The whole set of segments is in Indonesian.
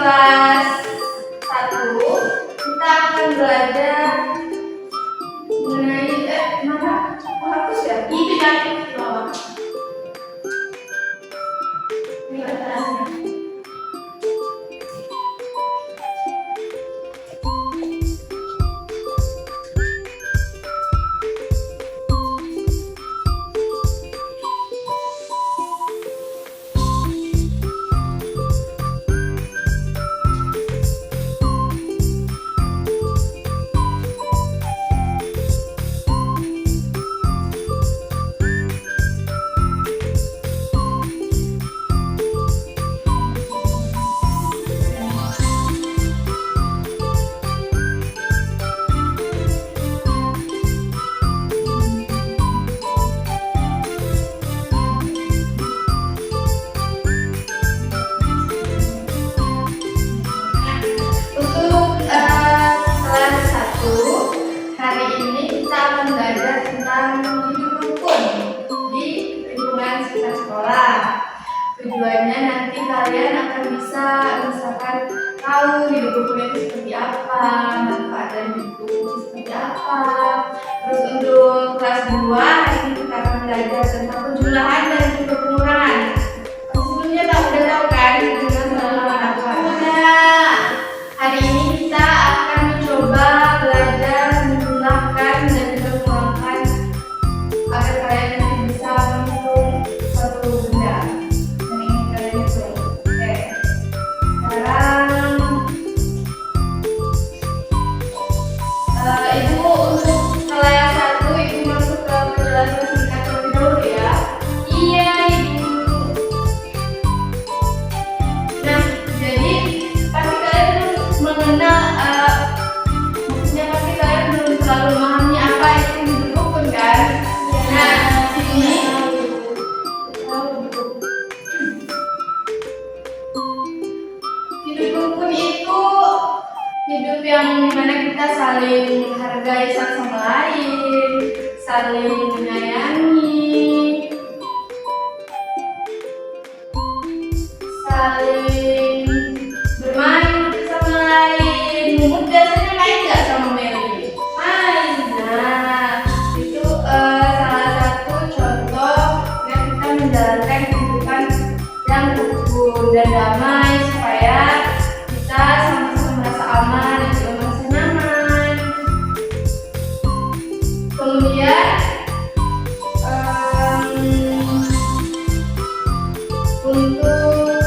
kelas 1 kita akan belajar mengenai hapus ya? Itu kan di bawah. Ini atasnya. Tujuannya nanti kalian akan bisa misalkan tahu hidup rukun itu seperti apa, manfaat hidup seperti apa. Terus untuk kelas 2 hari ini kita akan belajar tentang penjumlahan dan juga pengurangan. Sebelumnya udah tahu kan penjumlahan apa? Udah. Hari ini kita akan mencoba belajar menjumlahkan dan juga mengurangkan agar kalian nanti bisa menghitung suatu benda. Ibu untuk kelas 1 ibu masuk ke penjelasan singkat terlebih dahulu ya. Iya ibu. Nah jadi pasti kalian belum mengenal, maksudnya pasti kalian belum terlalu memahami apa itu hidup rukun kan? Nah sini hidup rukun itu hidup yang dimana kita saling menghargai satu sama lain, saling menyayangi, saling bermain bersama lain. Mungkin biasanya main nggak sama Meli? Main. Nah itu salah satu contoh yang kita menjalankan kehidupan yang rukun dan damai supaya kita sama-sama merasa aman dan juga merasa nyaman. Kemudian untuk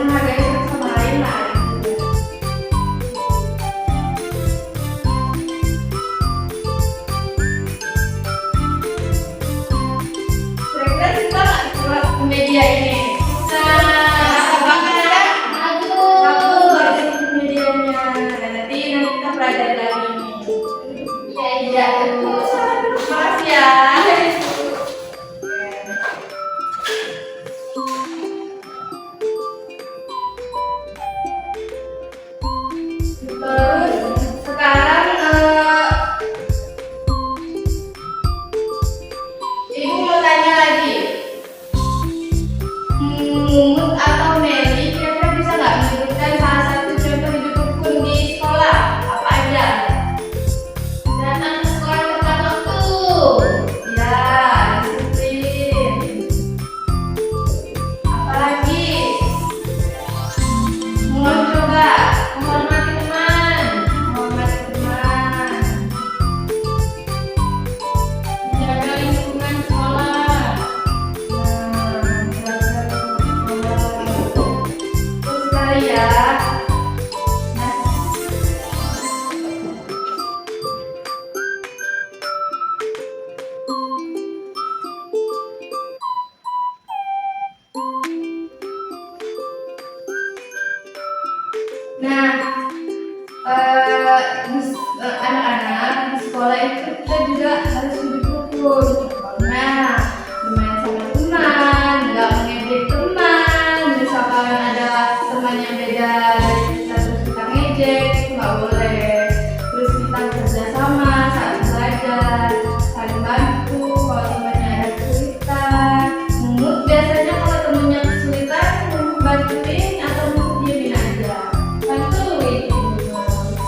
menghargai satu sama lain lah gitu. Kira-kira suka nggak buat media ini? Nah, banget ya. Bagus banget medianya. Dan nanti kita pelajari lagi nih. Iya, makasih ya. Terus sekarang ibu mau tanya lagi. Mumut atau Meli kira-kira bisa nggak menyebutkan salah satu contoh hidup rukun di sekolah? Apa aja? Datang ke sekolah tepat waktu. Ya, disiplin. Apalagi? Mencoba Menghormati teman. menghormati teman. Menjaga lingkungan sekolah. Terus sekali ya. Nah, anak-anak di sekolah itu kita juga harus hidup rukun. Nah, bermain sama teman, nggak mengejek teman. Misalkan ada teman yang beda dari kita terus kita ngejek, itu nggak boleh. Terus kita kerja sama, saling belajar, saling bantu. Kalau temannya ada kesulitan, Mumut biasanya kalau temennya kesulitan, Mumut bantuin atau Mumut diemin aja. Bantuin.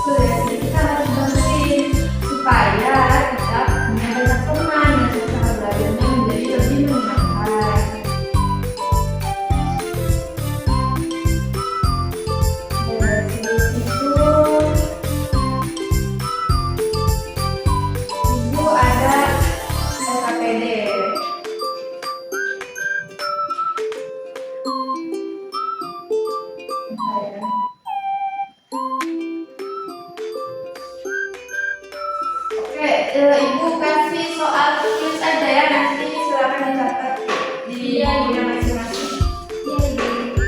Betul ya, jadi kita harus bantuin supaya kita punya banyak teman dan suasana belajarnya menjadi lebih menyenangkan. Dan sebelum itu, ibu ada LKPD. Oke, ibu kasih soal tulis aja ya, nanti silakan dicatat di bukunya masing-masing. Iya, Ibu.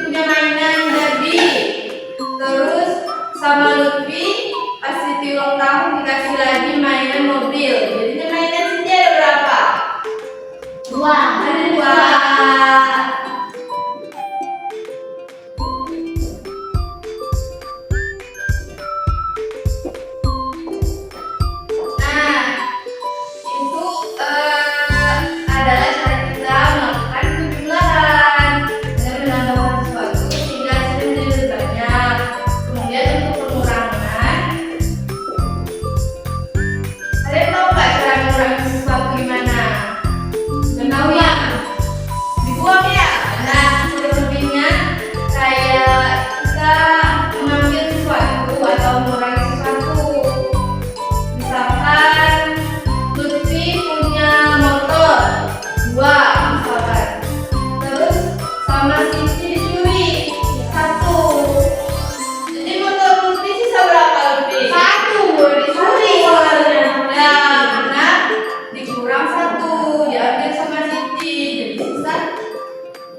punya mainan Barbie. Terus sama Lutfi pas Siti ulang tahun dikasih lagi mainan mobil. Jadinya mainan Siti ada berapa? 2. Ada 2. Nah, itu adalah cara kita melakukan penjumlahan dengan menambahkan sesuatu sehingga hasilnya menjadi lebih banyak. Kemudian untuk pengurangan, kalian tahu nggak cara mengurangi sesuatu gimana? Dan tahu ya? Dibuang ya. Nah, selebihnya kayak kita mengambil sesuatu atau mengurangi sesuatu. Misalkan Lutfi punya motor 2 misalkan. Terus sama Siti dicuri 1. Jadi motor Lutfi sisa berapa Lutfi? 1 dicuri soalnya. Nah, karena dikurang 1 diambil sama Siti jadi sisa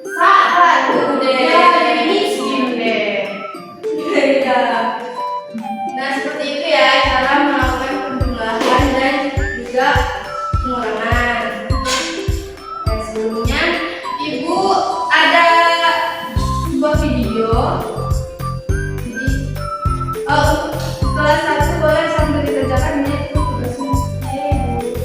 1 deh. Jadi miskin deh. Iya. Nah, seperti itu ya cara melakukan penjumlahan dan juga pengurangan. Dan sebelumnya, Ibu ada sebuah video. Jadi, kelas 1 boleh sambil dikerjakan ya itu tugasnya. Ibu.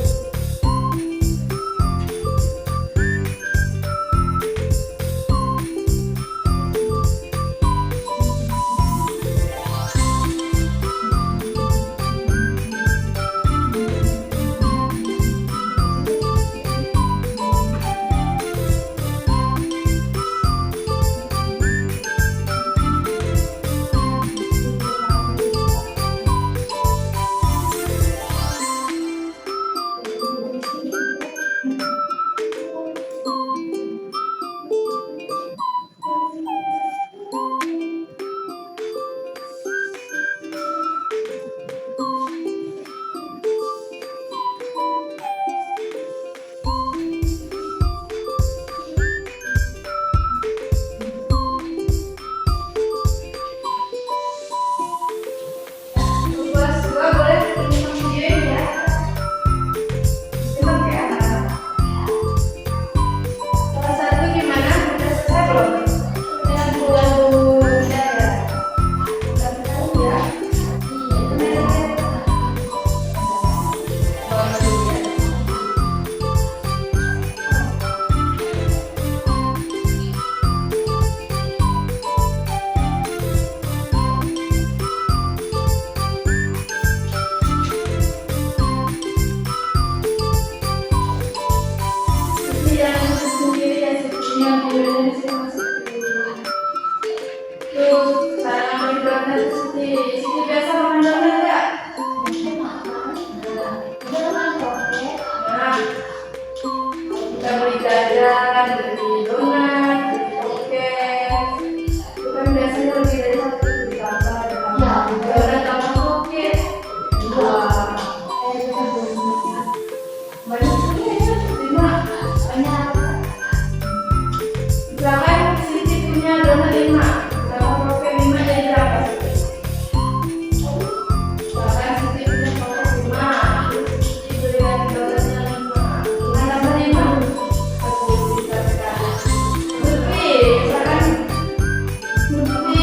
Kelas 2 boleh tonton video ini ya. Emang kayak apa? Kelas 1 gimana? Udah selesai belum? Dengan lagu udah ya? Udah tahu ya? Yang sendiri ya sebetulnya mobilnya sih masih. Terus cara ngambil donat Siti biasa makan donat nggak? Nah, kita beli jajan, beli donat, beli kroket. Itu kan biasanya lebih dari 1 ditambah donat sama kroket. 2. Banyak sekali ya, 5. Misalkan Siti punya donat 5, sama kroket 5 jadi berapa? Misalkan Siti punya kroket 5, terus Siti beli lagi donatnya 5. 5 tambah 5, 10 bisa sekali. Lutfi, misalkan Lutfi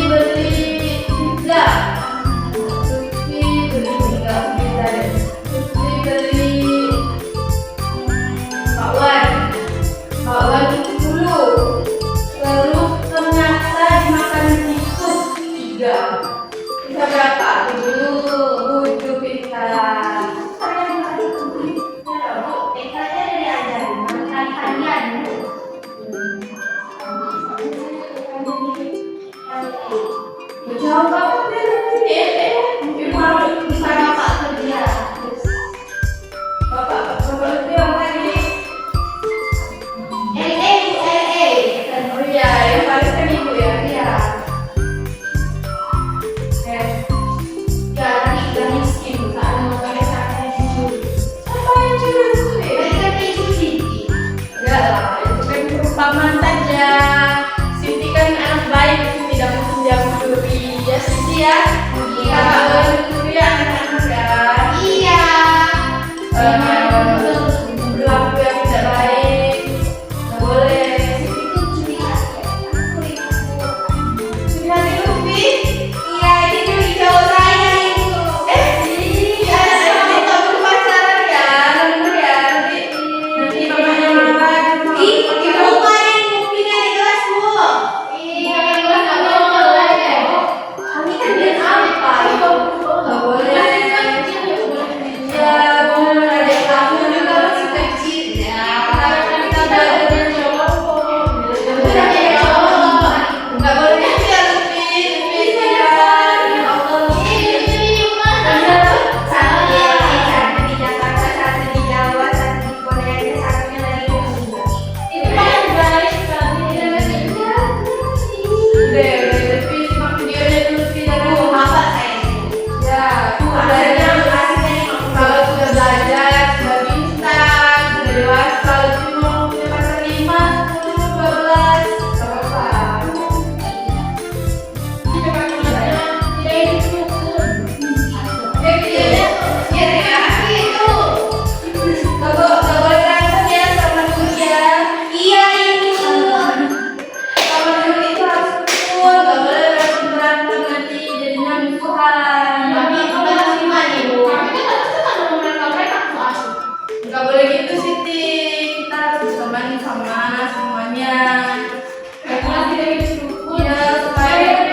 bukan. Tapi kalau gimana ibu? Kami kan tadi kan mau mereka tuh asuh. Nggak boleh gitu Siti, kita harus berbagi sama semuanya. Karena tidak gitu. Ya supaya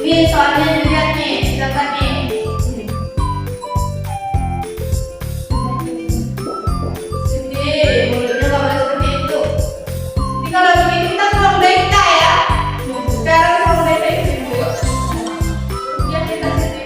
ini soalnya dilihat nih, catat nih. Siti, mulutnya nggak boleh seperti itu. Jadi kalau begini kita kurang DK ya. Sekarang kurang DK itu. Ya kita Siti.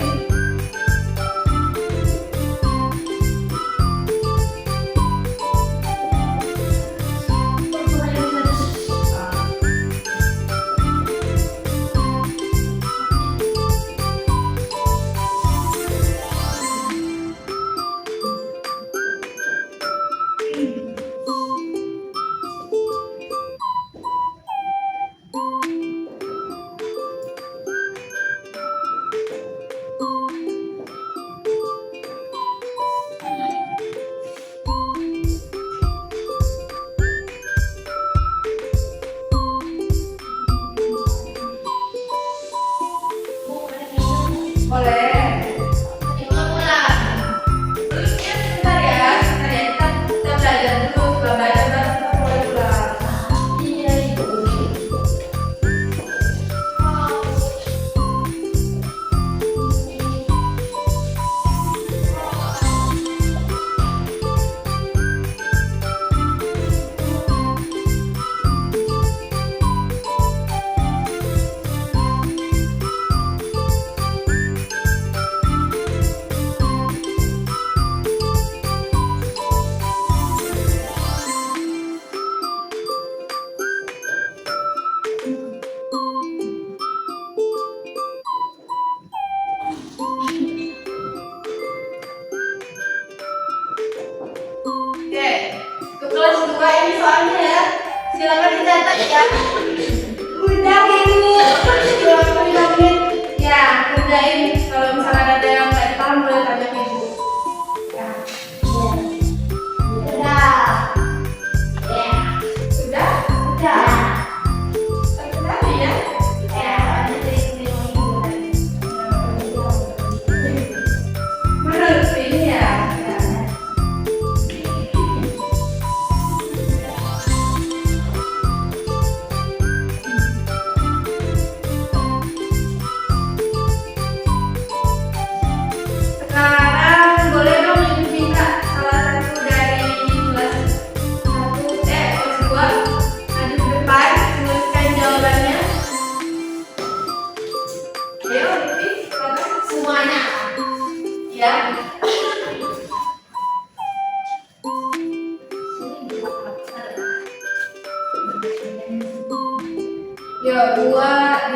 Yo, 2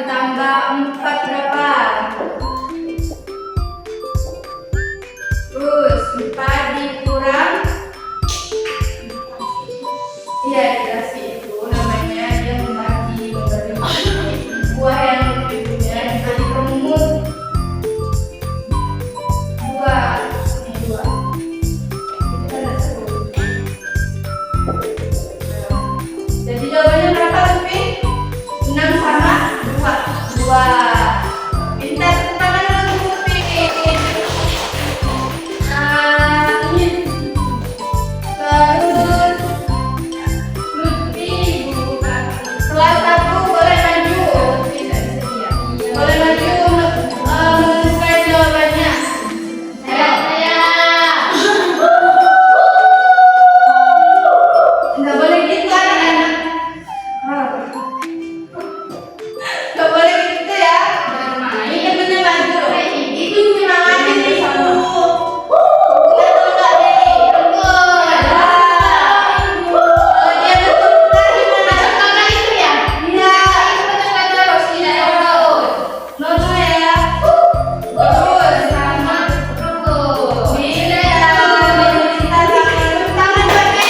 ditambah 4 berapa? Terus 4 dikurang. Iya, dikasih itu namanya dia membagi buah yang ibunya dibagi rumus 2. Ini 2. Itu kan ada 10. Jadi jawabannya berapa, Lutfi? 6 sama 2. 2. Pintar, tepuk tangan dulu, Lutfi. Ini. Terus Lutfi kelas 1 boleh maju. Boleh maju menyelesaikan jawabannya. Saya. Nggak boleh gitu anak-anak. Nggak boleh gitu ya. Ini temennya maju. Itu nyemangatin ibu. Betul nggak, Dewi? Betul. Kalau dia betul nggak gimana? Kakak itu ya? Iya. Itu betul terus tidak urut. Nono ya. Terus Sama betul. Bila ya. Kita tangan pakai.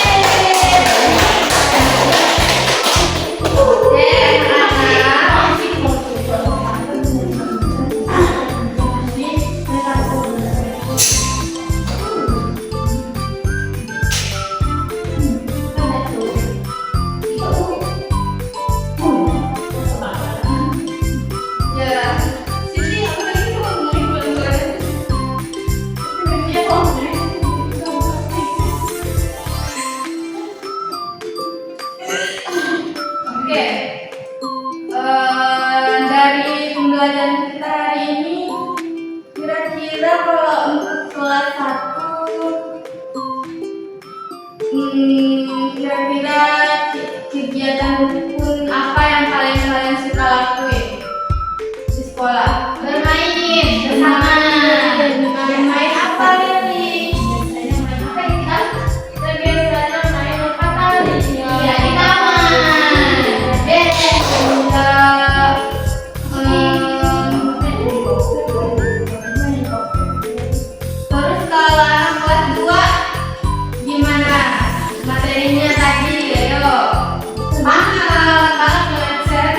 Ya, sini aku lagi mau ngomongin boleh. Dia mau Oke. Dari pembelajaran kita hari ini, kira-kira kalau untuk kelas 1, kira-kira kegiatan rukun apa yang paling kalian suka lakuin di sekolah? Bermain bersama. Bermain apa nih? Kita biasanya main lompat tali. Iya, di taman. Terus kalau anak kelas 2 gimana materinya tadi? Ayo semangat belajar.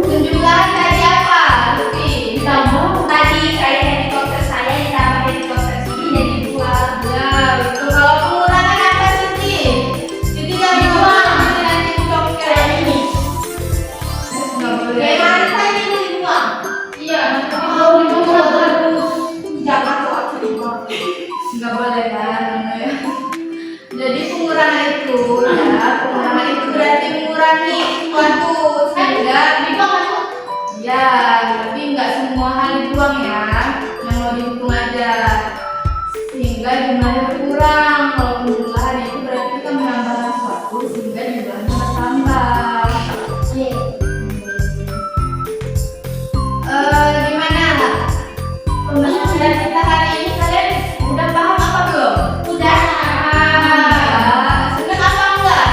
Tunjukkan tadi apa, Lutfi? Tadi kayak helikopter saya ditambah helikopter sini jadi 2. Ya, betul. Kalau pengurangan apa, Siti? Siti jangan buang, nanti congkel ini. Nggak boleh. Kayak mana tadi mau dibuang? Iya, nanti Oh, dibuang. jangan tuh aku dibuang. Nggak boleh kan? Jadi pengurangan itu berarti mengurangi sesuatu sehingga ya, tapi nggak semua hal dibuang ya, yang mau dihitung aja sehingga jumlahnya berkurang. Kalau penjumlahan itu berarti kita menambah sesuatu sehingga jumlahnya bertambah. Gimana pembelajaran kita hari ini, kalian udah paham apa belum? Udah. Senang apa enggak?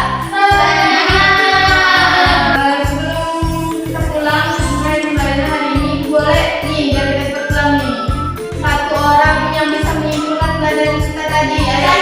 Sebelum kita pulang dari pembelajaran hari ini, boleh nih biar kita cepat pulang nih, 1 orang yang bisa menyimpulkan pelajaran kita tadi. Ada?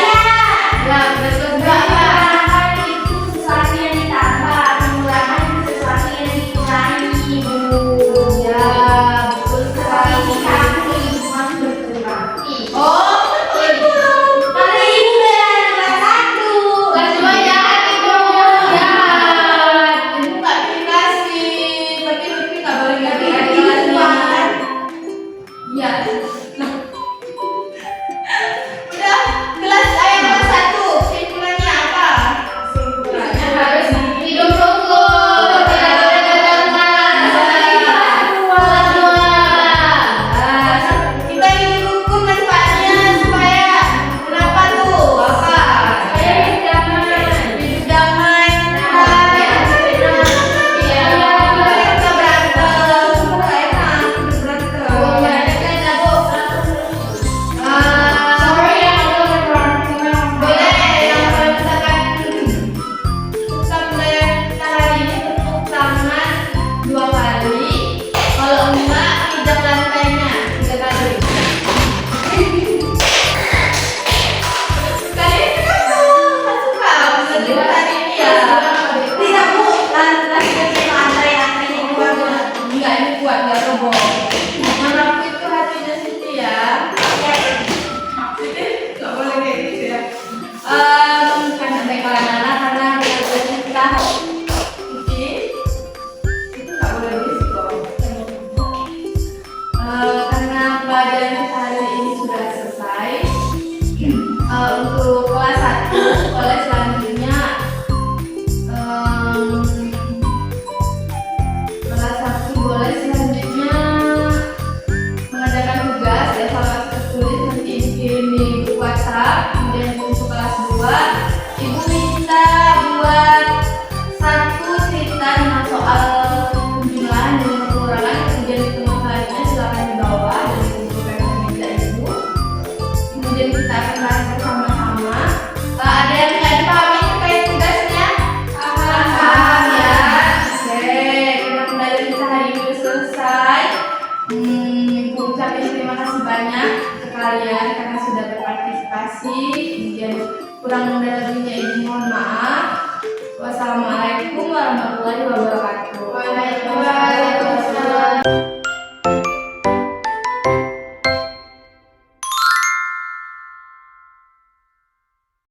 lebihnya izin mohon maaf. Wassalamualaikum warahmatullahi wabarakatuh. Waalaikumsalam.